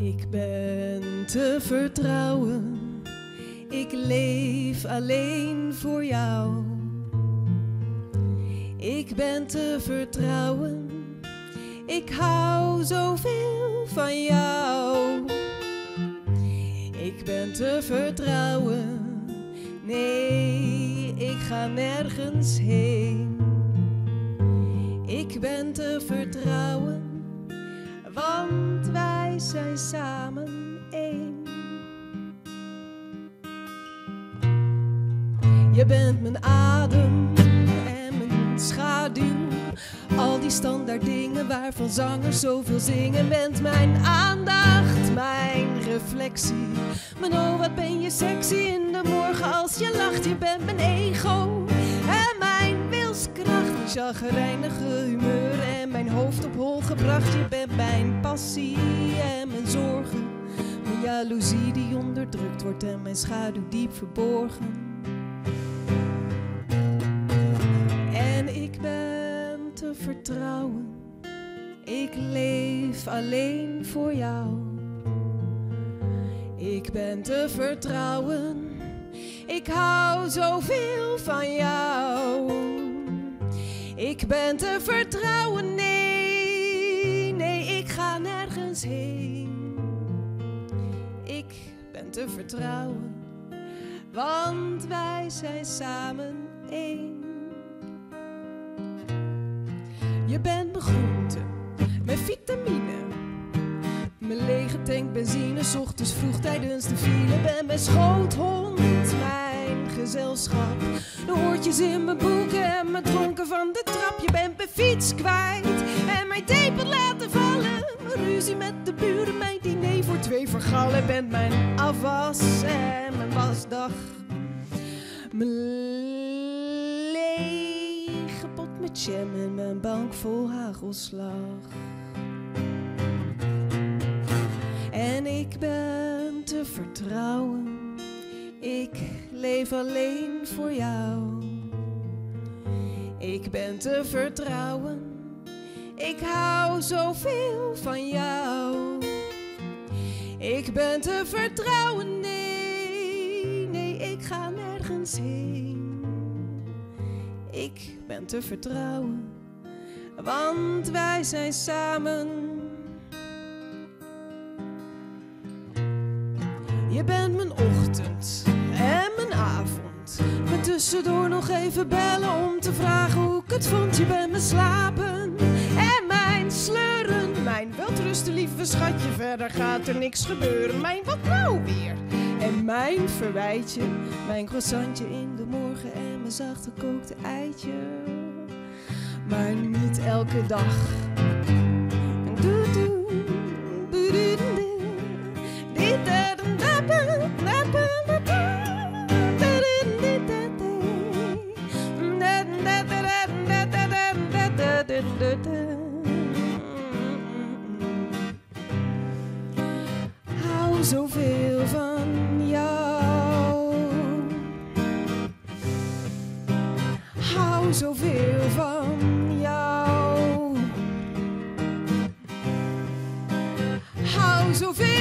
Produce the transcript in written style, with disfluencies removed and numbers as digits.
Ik ben te vertrouwen, ik leef alleen voor jou. Ik ben te vertrouwen, ik hou zoveel van jou. Ik ben te vertrouwen, nee, ik ga nergens heen. Ik ben te vertrouwen, want wij zijn samen één. Je bent mijn adem en mijn schaduw. Al die standaard dingen waarvan zangers zoveel zingen. Bent mijn aandacht, mijn reflectie. Mijn oh, wat ben je sexy in de morgen als je lacht. Je bent mijn ego en mijn wilskracht. Mijn chagrijnige humeur en mijn hoofd op hol gebracht. Je bent mijn passie en mijn zorgen. Mijn jaloezie die onderdrukt wordt en mijn schaduw diep verborgen. En ik ben te vertrouwen, ik leef alleen voor jou. Ik ben te vertrouwen, ik hou zoveel van jou. Ik ben te vertrouwen, nee, nee, ik ga nergens heen. Ik ben te vertrouwen, want wij zijn samen één. Je bent mijn groente, mijn vitamine. Mijn lege tank benzine, 's ochtends vroeg tijdens de file. Ben mijn schoothond, mijn gezelschap. De oortjes in mijn boeken en mijn dronken van de trap. Je bent mijn fiets kwijt en mijn tepel laten vallen. Mijn ruzie met de buren, mijn diner voor 2 vergallen. Bent mijn afwas en mijn wasdag. Mijn lege pot met jam en mijn bank vol hagelslag. En ik ben te vertrouwen, ik leef alleen voor jou. Ik ben te vertrouwen, ik hou zoveel van jou. Ik ben te vertrouwen, nee, nee, ik ga nergens heen. Ik ben te vertrouwen, want wij zijn samen. Je bent mijn ochtend en mijn avond. Met tussendoor nog even bellen om te vragen hoe ik het vond. Je bent mijn slapen en mijn sleuren. Mijn welterusten, lieve schatje, verder gaat er niks gebeuren. Mijn wat nou weer? En mijn verwijtje, mijn croissantje in de morgen en mijn zacht gekookte eitje. Maar niet elke dag. Hou zoveel van jou. Hou zoveel van jou. Hou zoveel.